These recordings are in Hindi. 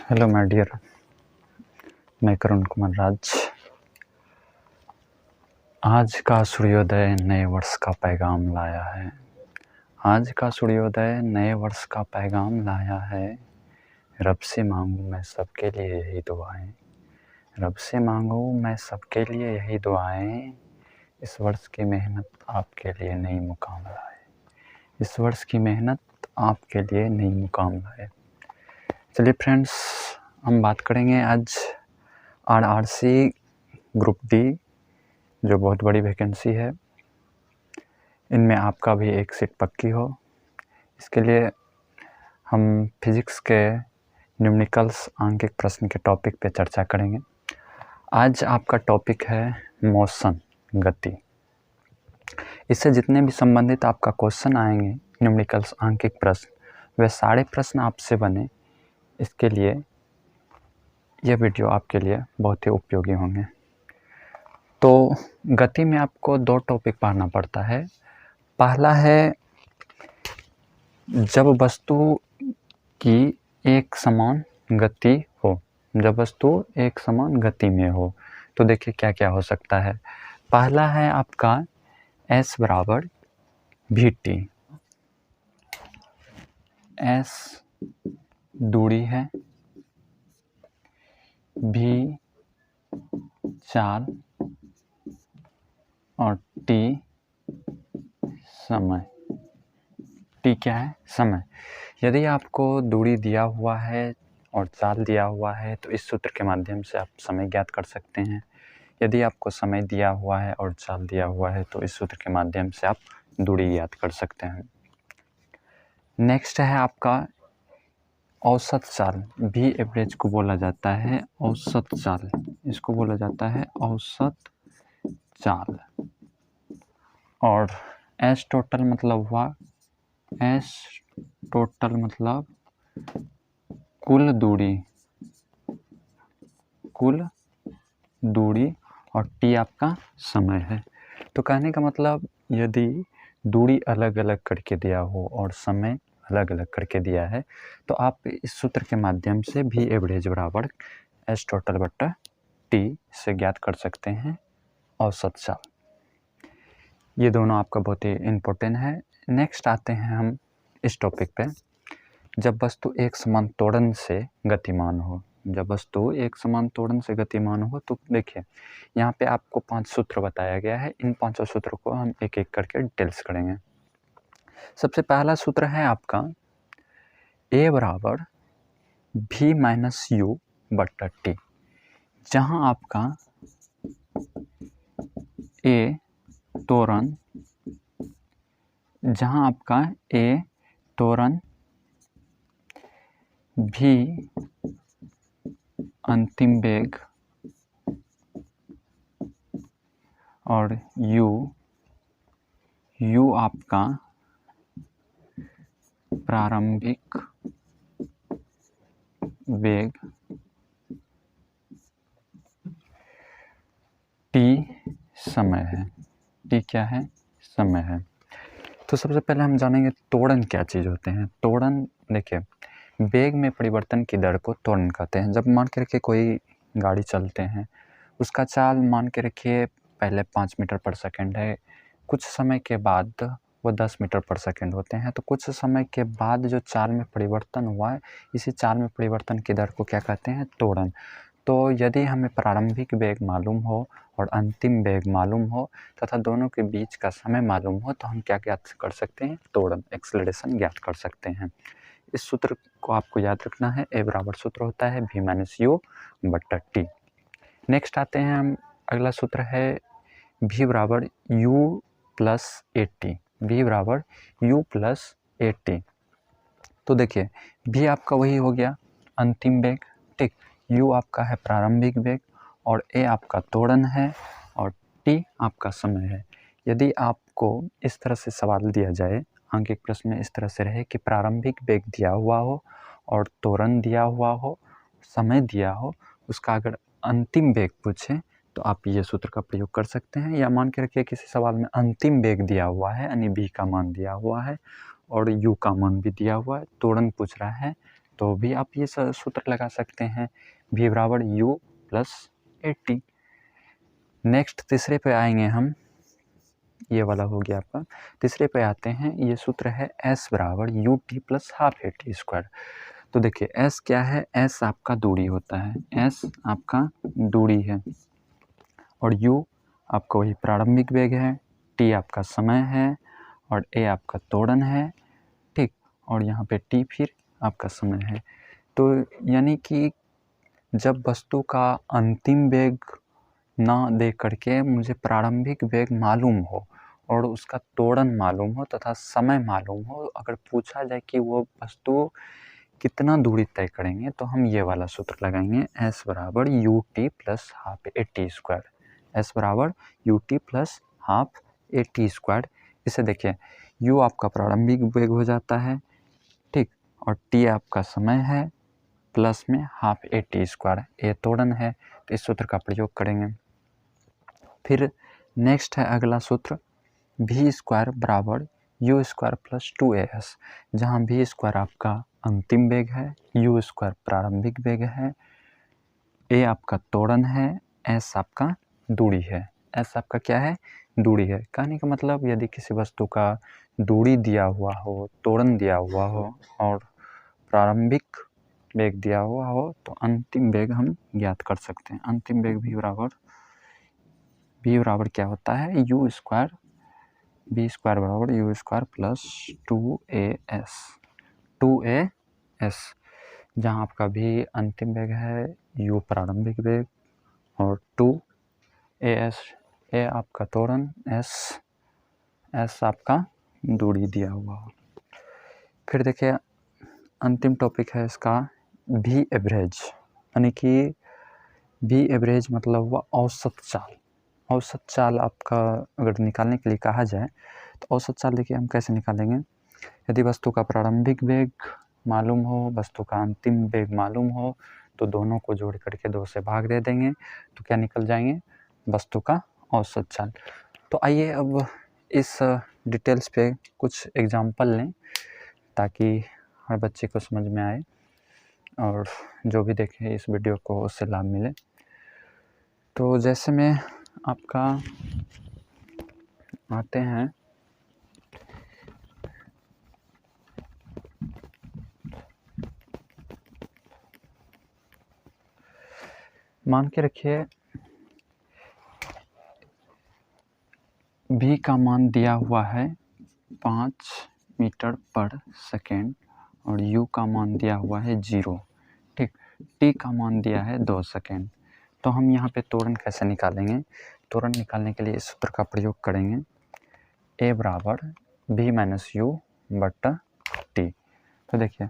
हेलो माय डियर, मैं करुण कुमार राज। आज का सूर्योदय नए वर्ष का पैगाम लाया है। आज का सूर्योदय नए वर्ष का पैगाम लाया है। रब से मांगू मैं सबके लिए यही दुआएं। रब से मांगू मैं सबके लिए यही दुआएं। इस वर्ष की मेहनत आपके लिए नई मुकाम लाए। इस वर्ष की मेहनत आपके लिए नई मुकाम लाए। चलिए फ्रेंड्स, हम बात करेंगे आज आरआरसी ग्रुप डी, जो बहुत बड़ी वैकेंसी है। इनमें आपका भी एक सीट पक्की हो, इसके लिए हम फिजिक्स के न्यूमेरिकल्स आंकिक प्रश्न के टॉपिक पे चर्चा करेंगे। आज आपका टॉपिक है मोशन, गति। इससे जितने भी संबंधित आपका क्वेश्चन आएंगे न्यूमेरिकल्स आंकिक प्रश्न, वे सारे प्रश्न आपसे बने। इसके लिए यह वीडियो आपके लिए बहुत ही उपयोगी होंगे। तो गति में आपको दो टॉपिक पढ़ना पड़ता है। पहला है जब वस्तु की एक समान गति हो। जब वस्तु एक समान गति में हो तो देखिए क्या क्या हो सकता है। पहला है आपका s बराबर vt। s दूरी है, v चाल और t समय। t क्या है? समय। यदि आपको दूरी दिया हुआ है और चाल दिया हुआ है तो इस सूत्र के माध्यम से आप समय ज्ञात कर सकते हैं। यदि आपको समय दिया हुआ है और चाल दिया हुआ है तो इस सूत्र के माध्यम से आप दूरी ज्ञात कर सकते हैं। नेक्स्ट है आपका औसत चाल। भी एवरेज को बोला जाता है औसत चाल, इसको बोला जाता है औसत चाल। और एस टोटल मतलब हुआ, एस टोटल मतलब कुल दूरी, कुल दूरी, और टी आपका समय है। तो कहने का मतलब यदि दूरी अलग अलग करके दिया हो और समय अलग अलग करके दिया है तो आप इस सूत्र के माध्यम से भी एवरेज बराबर एस टोटल बट्टा टी से ज्ञात कर सकते हैं औसत चाल। ये दोनों आपका बहुत ही इम्पोर्टेंट है। नेक्स्ट आते हैं हम इस टॉपिक पे, जब वस्तु एक समान त्वरण से गतिमान हो। जब वस्तु एक समान त्वरण से गतिमान हो तो देखिए यहाँ पे आपको 5 सूत्र बताया गया है। इन 5 सूत्रों को हम एक एक करके डिटेल्स करेंगे। सबसे पहला सूत्र है आपका a बराबर v माइनस यू बट्टा टी। जहाँ आपका a त्वरण, जहाँ आपका a त्वरण, v अंतिम वेग और u आपका प्रारंभिक वेग, t समय है। t क्या है? समय है। तो सबसे पहले हम जानेंगे त्वरण क्या चीज़ होते हैं। त्वरण देखिए, वेग में परिवर्तन की दर को त्वरण कहते हैं। जब मान के रखिए कोई गाड़ी चलते हैं, उसका चाल मान के रखिए पहले 5 मीटर पर सेकंड है, कुछ समय के बाद वो 10 मीटर पर सेकंड होते हैं। तो कुछ समय के बाद जो चाल में परिवर्तन हुआ है, इसी चाल में परिवर्तन की दर को क्या कहते हैं? त्वरण। तो यदि हमें प्रारंभिक वेग मालूम हो और अंतिम वेग मालूम हो तथा दोनों के बीच का समय मालूम हो तो हम क्या ज्ञात कर सकते हैं? त्वरण, एक्सेलरेशन ज्ञात कर सकते हैं। इस सूत्र को आपको याद रखना है। ए बराबर सूत्र होता है v माइनस यू बट्टा टी। नेक्स्ट आते हैं हम, अगला सूत्र है v बराबर u plus A T. v बराबर u प्लस ए टी। तो देखिए v आपका वही हो गया अंतिम वेग, ठीक। u आपका है प्रारंभिक वेग और a आपका त्वरण है और t आपका समय है। यदि आपको इस तरह से सवाल दिया जाए, आंकिक प्रश्न में इस तरह से रहे कि प्रारंभिक वेग दिया हुआ हो और त्वरण दिया हुआ हो, समय दिया हो, उसका अगर अंतिम वेग पूछे तो आप ये सूत्र का प्रयोग कर सकते हैं। या मान के रखिए किसी सवाल में अंतिम वेग दिया हुआ है यानी v का मान दिया हुआ है और u का मान भी दिया हुआ है, त्वरण पूछ रहा है तो भी आप ये सूत्र लगा सकते हैं, v बराबर u प्लस AT। नेक्स्ट तीसरे पे आएंगे हम, ये वाला हो गया आपका। तीसरे पे आते हैं, ये सूत्र है s बराबर ut plus half AT square. तो देखिए s क्या है, s आपका दूरी होता है, s आपका दूरी है, और u आपका वही प्रारंभिक वेग है, t आपका समय है, और a आपका त्वरण है, ठीक। और यहाँ पे t फिर आपका समय है। तो यानी कि जब वस्तु का अंतिम वेग ना दे करके मुझे प्रारंभिक वेग मालूम हो और उसका त्वरण मालूम हो तथा समय मालूम हो, अगर पूछा जाए कि वो वस्तु कितना दूरी तय करेंगे, तो हम ये वाला सूत्र लगाएंगे, s बराबर ut plus half AT square. s बराबर ut plus half AT square. इसे देखिए, u आपका प्रारंभिक वेग हो जाता है, ठीक, और t आपका समय है, प्लस में हाफ AT स्क्वायर, ये त्वरण है, तो इस सूत्र का प्रयोग करेंगे। फिर नेक्स्ट है अगला सूत्र, v स्क्वायर बराबर u स्क्वायर प्लस 2as, जहाँ v स्क्वायर आपका अंतिम वेग है, u स्क्वायर प्रारंभिक वेग है, a आपका त्वरण है, s आपका दूरी है। s आपका क्या है, दूरी है। कहने का मतलब यदि किसी वस्तु का दूरी दिया हुआ हो, त्वरण दिया हुआ हो और प्रारंभिक वेग दिया हुआ हो, तो अंतिम वेग हम ज्ञात कर सकते हैं। अंतिम वेग v बराबर क्या होता है, u स्क्वायर, v स्क्वायर बराबर u स्क्वायर प्लस 2as, जहाँ आपका v अंतिम वेग है, u प्रारंभिक वेग, और 2as, a आपका त्वरण, s आपका दूरी दिया हुआ हो। फिर देखिए अंतिम टॉपिक है इसका v एवरेज, यानी कि v एवरेज मतलब वह औसत चाल। औसत चाल आपका अगर निकालने के लिए कहा जाए, तो औसत चाल देखिए हम कैसे निकालेंगे। यदि वस्तु का प्रारंभिक वेग मालूम हो, वस्तु का अंतिम वेग मालूम हो, तो दोनों को जोड़ करके 2 से भाग दे देंगे, तो क्या निकल जाएंगे, वस्तु का औसत चाल। तो आइए अब इस डिटेल्स पे कुछ एग्जाम्पल लें, ताकि हर बच्चे को समझ में आए और जो भी देखे इस वीडियो को उससे लाभ मिले। तो जैसे में आपका आते हैं, मान के रखिए v का मान दिया हुआ है 5 मीटर पर सेकेंड और u का मान दिया हुआ है 0, ठीक। t का मान दिया है 2 सेकेंड। तो हम यहाँ पे त्वरण कैसे निकालेंगे, त्वरण निकालने के लिए इस सूत्र का प्रयोग करेंगे, a बराबर v माइनस u बटा t। तो देखिए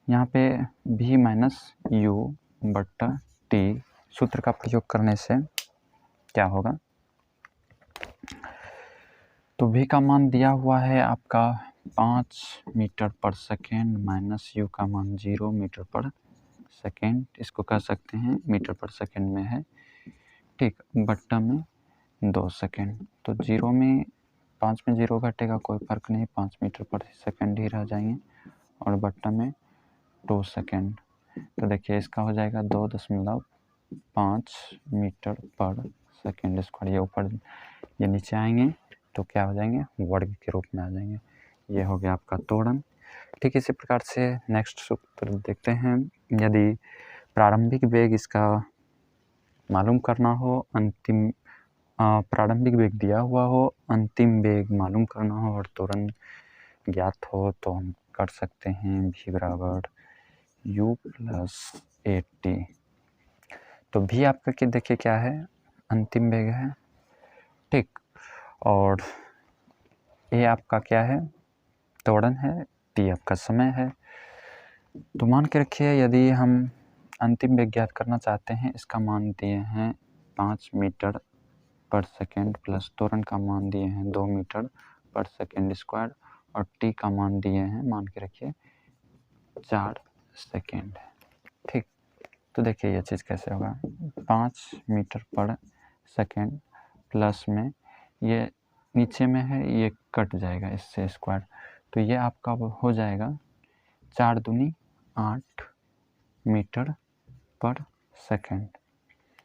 यहाँ पे v माइनस u बटा t सूत्र का प्रयोग करने से क्या होगा, तो v का मान दिया हुआ है आपका 5 मीटर पर सेकेंड माइनस u का मान 0 मीटर पर सेकेंड, इसको कह सकते हैं मीटर पर सेकेंड में है, ठीक, बट्टा में 2 सेकेंड। तो 0 में 5 में 0 घटेगा, कोई फर्क नहीं, 5 मीटर पर सेकेंड ही रह जाएंगे, और बट्टा में 2 सेकेंड। तो देखिए इसका हो जाएगा 2.5 मीटर पर सेकेंड स्क्वायर। ये ऊपर ये नीचे आएंगे तो क्या हो जाएंगे, वर्ग के रूप में आ जाएंगे। ये हो गया आपका त्वरण। ठीक इसी प्रकार से नेक्स्ट सूत्र देखते हैं। यदि प्रारंभिक वेग इसका मालूम करना हो, अंतिम प्रारंभिक वेग दिया हुआ हो, अंतिम वेग मालूम करना हो और त्वरण ज्ञात हो, तो हम कर सकते हैं v बराबर u प्लस AT। तो v आपका क्या देखिए क्या है, अंतिम वेग है, ठीक, और a आपका क्या है, त्वरण है, t आपका समय है। तो मान के रखिए यदि हम अंतिम वेग ज्ञात करना चाहते हैं, इसका मान दिए हैं 5 मीटर पर सेकेंड प्लस त्वरण का मान दिए हैं 2 मीटर पर सेकेंड स्क्वायर, और t का मान दिए हैं, मान के रखिए 4 सेकेंड, ठीक। तो देखिए यह चीज़ कैसे होगा, 5 मीटर पर सेकेंड प्लस में ये नीचे में है, ये कट जाएगा इससे स्क्वायर, तो ये आपका हो जाएगा 4 दूनी 8 मीटर पर सेकेंड।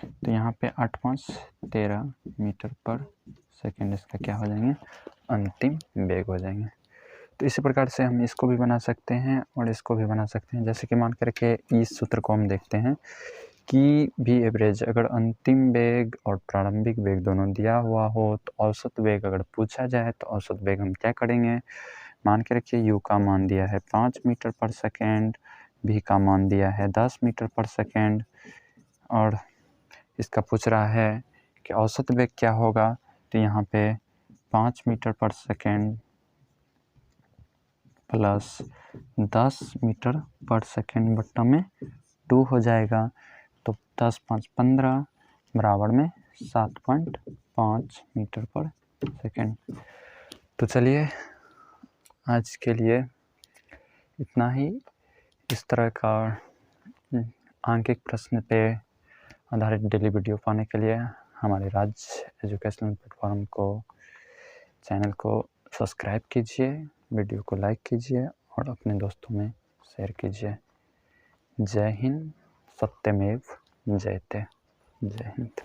तो यहाँ पे 8 5 13 मीटर पर सेकेंड इसका क्या हो जाएंगे, अंतिम वेग हो जाएंगे। तो इसी प्रकार से हम इसको भी बना सकते हैं और इसको भी बना सकते हैं। जैसे कि मान करके इस सूत्र को हम देखते हैं कि भी एवरेज, अगर अंतिम वेग और प्रारंभिक वेग दोनों दिया हुआ हो तो औसत वेग अगर पूछा जाए तो औसत वेग हम क्या करेंगे, मान के रखिए u का मान दिया है 5 मीटर पर सेकेंड, v का मान दिया है 10 मीटर पर सेकेंड और इसका पूछ रहा है कि औसत वेग क्या होगा। तो यहाँ पे 5 मीटर पर सेकेंड प्लस 10 मीटर पर सेकेंड बट्टा में 2 हो जाएगा। तो 10 5 15 बराबर में 7.5 मीटर पर सेकेंड। तो चलिए आज के लिए इतना ही। इस तरह का आंकिक प्रश्न पे आधारित डेली वीडियो पाने के लिए हमारे राज एजुकेशनल प्लेटफॉर्म को, चैनल को सब्सक्राइब कीजिए, वीडियो को लाइक कीजिए और अपने दोस्तों में शेयर कीजिए। जय हिंद, सत्यमेव जयते। जय हिंद।